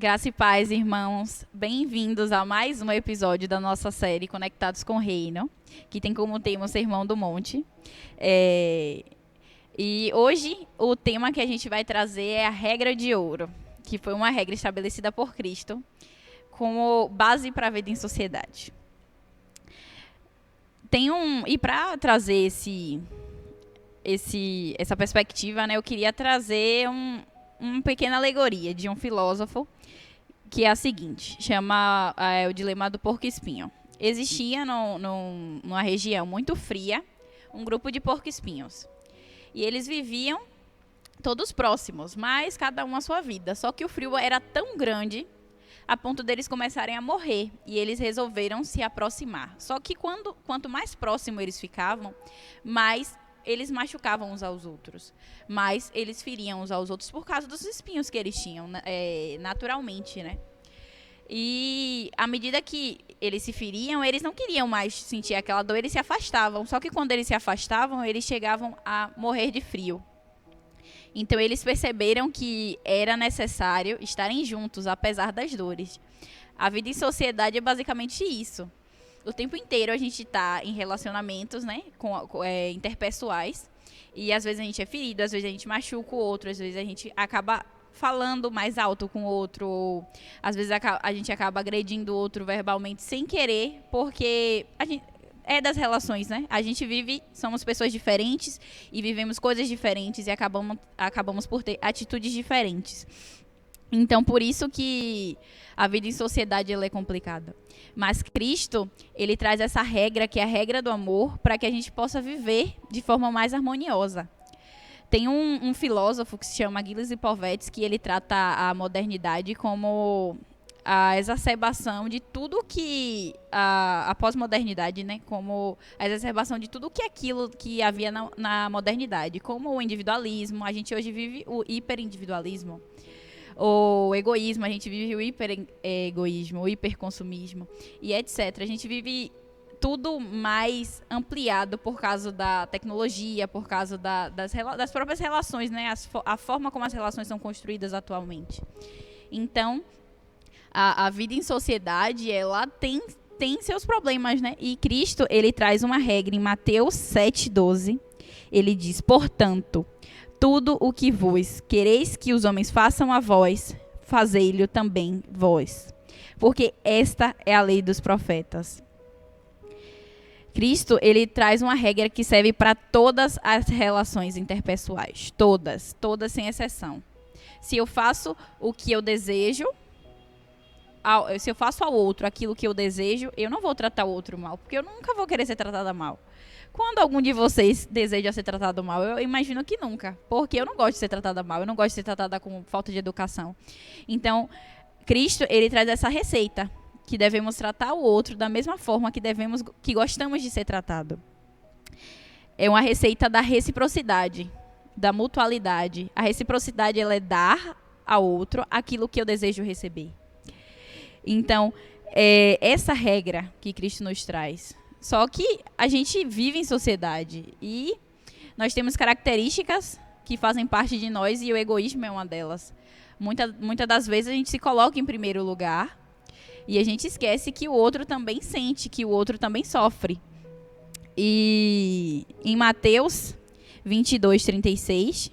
Graça e paz, irmãos. Bem-vindos a mais um episódio da nossa série Conectados com o Reino, que tem como tema o Sermão do Monte. E hoje o tema que a gente vai trazer é a regra de ouro, que foi uma regra estabelecida por Cristo como base para a vida em sociedade. E para trazer essa perspectiva, né, eu queria trazer uma pequena alegoria de um filósofo, que é a seguinte, chama o dilema do porco-espinho. Existia numa região muito fria um grupo de porco-espinhos. E eles viviam todos próximos, mas cada um a sua vida. Só que o frio era tão grande a ponto deles começarem a morrer. E eles resolveram se aproximar. Só que quanto mais próximo eles ficavam, mais eles machucavam uns aos outros. Mas eles feriam uns aos outros por causa dos espinhos que eles tinham, naturalmente, né? E à medida que eles se feriam, eles não queriam mais sentir aquela dor, eles se afastavam. Só que quando eles se afastavam, eles chegavam a morrer de frio. Então eles perceberam que era necessário estarem juntos, apesar das dores. A vida em sociedade é basicamente isso. O tempo inteiro a gente está em relacionamentos, né, interpessoais, e às vezes a gente é ferido, às vezes a gente machuca o outro, às vezes a gente acaba falando mais alto com o outro, ou às vezes a gente acaba agredindo o outro verbalmente sem querer, porque a gente é das relações, né? A gente somos pessoas diferentes e vivemos coisas diferentes e acabamos por ter atitudes diferentes. Então, por isso que a vida em sociedade ela é complicada. Mas Cristo, ele traz essa regra, que é a regra do amor, para que a gente possa viver de forma mais harmoniosa. Tem um filósofo que se chama Gilles Lipovetsky, que ele trata a modernidade como a exacerbação de tudo que a pós-modernidade, né, como a exacerbação de tudo que aquilo que havia na modernidade, como o individualismo. A gente hoje vive o hiperindividualismo. O egoísmo, a gente vive o hiperegoísmo, o hiperconsumismo e etc. A gente vive tudo mais ampliado por causa da tecnologia, por causa das próprias relações, né? A forma como as relações são construídas atualmente. Então, a vida em sociedade, ela tem seus problemas, né? E Cristo, ele traz uma regra em Mateus 7,12. Ele diz, portanto, tudo o que vos quereis que os homens façam a vós, fazei-lhe também vós. Porque esta é a lei dos profetas. Cristo, ele traz uma regra que serve para todas as relações interpessoais. Todas sem exceção. Se eu faço o que eu desejo, se eu faço ao outro aquilo que eu desejo, eu não vou tratar o outro mal, porque eu nunca vou querer ser tratada mal. Quando algum de vocês deseja ser tratado mal, eu imagino que nunca, porque eu não gosto de ser tratada mal, eu não gosto de ser tratada com falta de educação. Então, Cristo, ele traz essa receita, que devemos tratar o outro da mesma forma que gostamos de ser tratado. É uma receita da reciprocidade, da mutualidade. A reciprocidade, ela é dar ao outro aquilo que eu desejo receber. Então, essa regra que Cristo nos traz. Só que a gente vive em sociedade e nós temos características que fazem parte de nós e o egoísmo é uma delas. Muitas das vezes a gente se coloca em primeiro lugar e a gente esquece que o outro também sente, que o outro também sofre. E em Mateus 22:36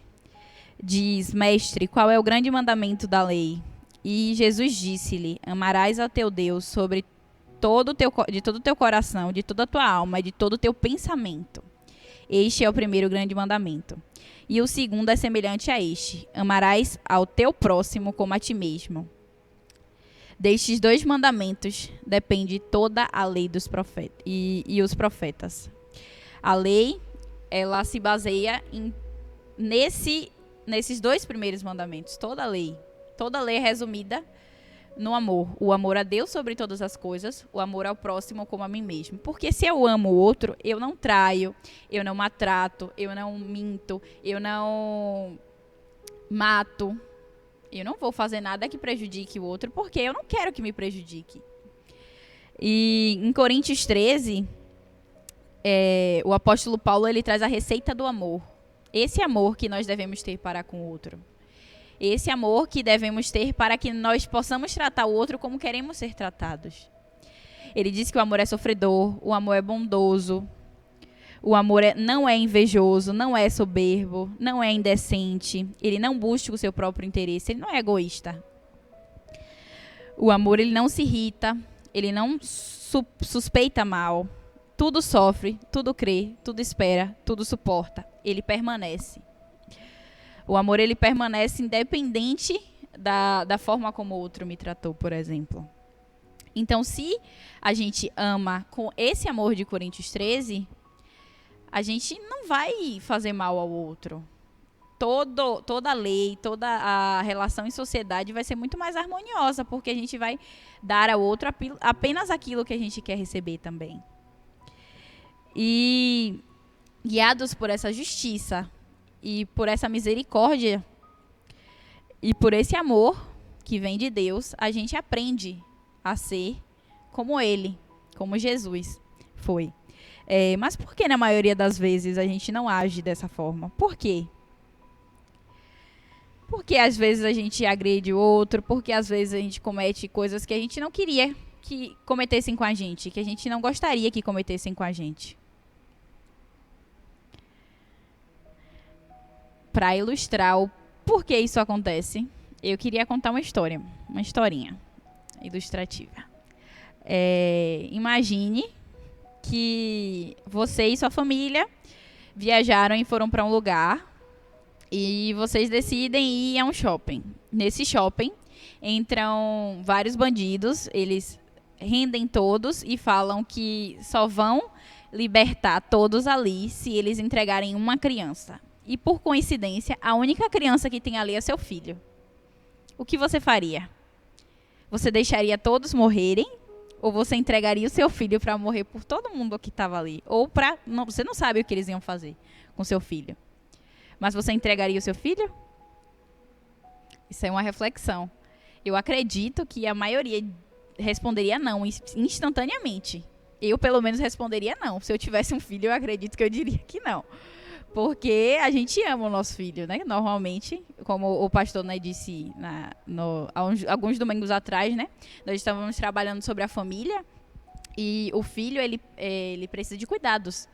diz, mestre, qual é o grande mandamento da lei? E Jesus disse-lhe, amarás a teu Deus de todo o teu coração, de toda a tua alma e de todo o teu pensamento. Este é o primeiro grande mandamento. E o segundo é semelhante a este, amarás ao teu próximo como a ti mesmo. Destes dois mandamentos depende toda a lei dos profetas e os profetas. A lei, ela se baseia nesses dois primeiros mandamentos, toda a lei. Toda a lei é resumida no amor. O amor a Deus sobre todas as coisas, o amor ao próximo como a mim mesmo. Porque se eu amo o outro, eu não traio, eu não maltrato, eu não minto, eu não mato. Eu não vou fazer nada que prejudique o outro, porque eu não quero que me prejudique. E em Coríntios 13, o apóstolo Paulo, ele traz a receita do amor. Esse amor que nós devemos ter para com o outro. Esse amor que devemos ter para que nós possamos tratar o outro como queremos ser tratados. Ele diz que o amor é sofredor, o amor é bondoso, o amor não é invejoso, não é soberbo, não é indecente, ele não busca o seu próprio interesse, ele não é egoísta. O amor, ele não se irrita, ele não suspeita mal, tudo sofre, tudo crê, tudo espera, tudo suporta, ele permanece. O amor, ele permanece independente da forma como o outro me tratou, por exemplo. Então, se a gente ama com esse amor de Coríntios 13, a gente não vai fazer mal ao outro. Toda a lei, toda a relação em sociedade vai ser muito mais harmoniosa, porque a gente vai dar ao outro apenas aquilo que a gente quer receber também. E guiados por essa justiça e por essa misericórdia e por esse amor que vem de Deus, a gente aprende a ser como Ele, como Jesus foi. Mas por que na maioria das vezes a gente não age dessa forma? Por quê? Porque às vezes a gente agride o outro, porque às vezes a gente comete coisas que a gente não queria que cometessem com a gente, que a gente não gostaria que cometessem com a gente. Para ilustrar o porquê isso acontece, eu queria contar uma historinha ilustrativa. Imagine que você e sua família viajaram e foram para um lugar e vocês decidem ir a um shopping. Nesse shopping entram vários bandidos, eles rendem todos e falam que só vão libertar todos ali se eles entregarem uma criança. E por coincidência, a única criança que tem ali é seu filho. O que você faria? Você deixaria todos morrerem? Ou você entregaria o seu filho para morrer por todo mundo que estava ali? Ou você não sabe o que eles iam fazer com seu filho. Mas você entregaria o seu filho? Isso é uma reflexão. Eu acredito que a maioria responderia não instantaneamente. Eu, pelo menos, responderia não. Se eu tivesse um filho, eu acredito que eu diria que não. Porque a gente ama o nosso filho, né? Normalmente, como o pastor, né, disse alguns domingos atrás, né? Nós estávamos trabalhando sobre a família e o filho, ele precisa de cuidados.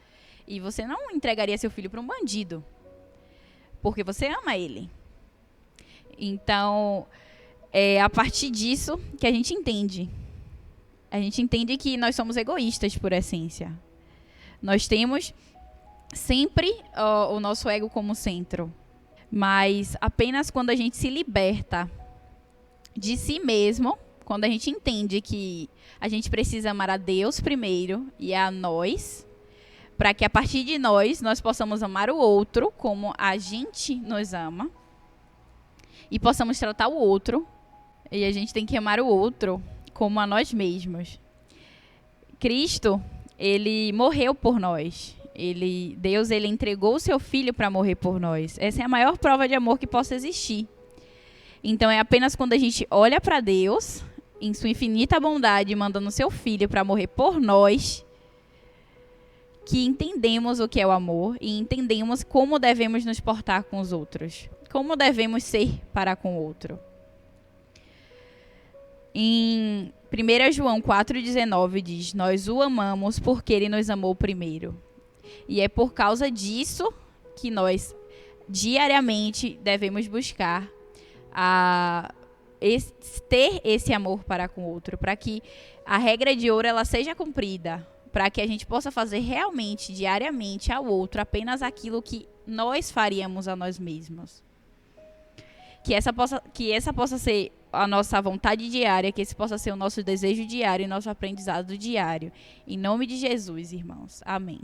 E você não entregaria seu filho para um bandido, porque você ama ele. Então, é a partir disso que a gente entende. A gente entende que nós somos egoístas por essência. Nós temos sempre o nosso ego como centro. Mas apenas quando a gente se liberta de si mesmo, quando a gente entende que a gente precisa amar a Deus primeiro e a nós, para que a partir de nós possamos amar o outro como a gente nos ama e possamos tratar o outro. E a gente tem que amar o outro como a nós mesmos. Cristo, ele morreu por nós. Deus entregou o seu filho para morrer por nós. Essa é a maior prova de amor que possa existir. Então é apenas quando a gente olha para Deus, em sua infinita bondade, mandando o seu filho para morrer por nós, que entendemos o que é o amor e entendemos como devemos nos portar com os outros. Como devemos ser para com o outro. Em 1 João 4,19 diz: nós o amamos porque ele nos amou primeiro. E é por causa disso que nós diariamente devemos buscar ter esse amor para com o outro, para que a regra de ouro ela seja cumprida, para que a gente possa fazer realmente, diariamente, ao outro apenas aquilo que nós faríamos a nós mesmos. Que essa possa ser a nossa vontade diária, que esse possa ser o nosso desejo diário e nosso aprendizado diário. Em nome de Jesus, irmãos. Amém.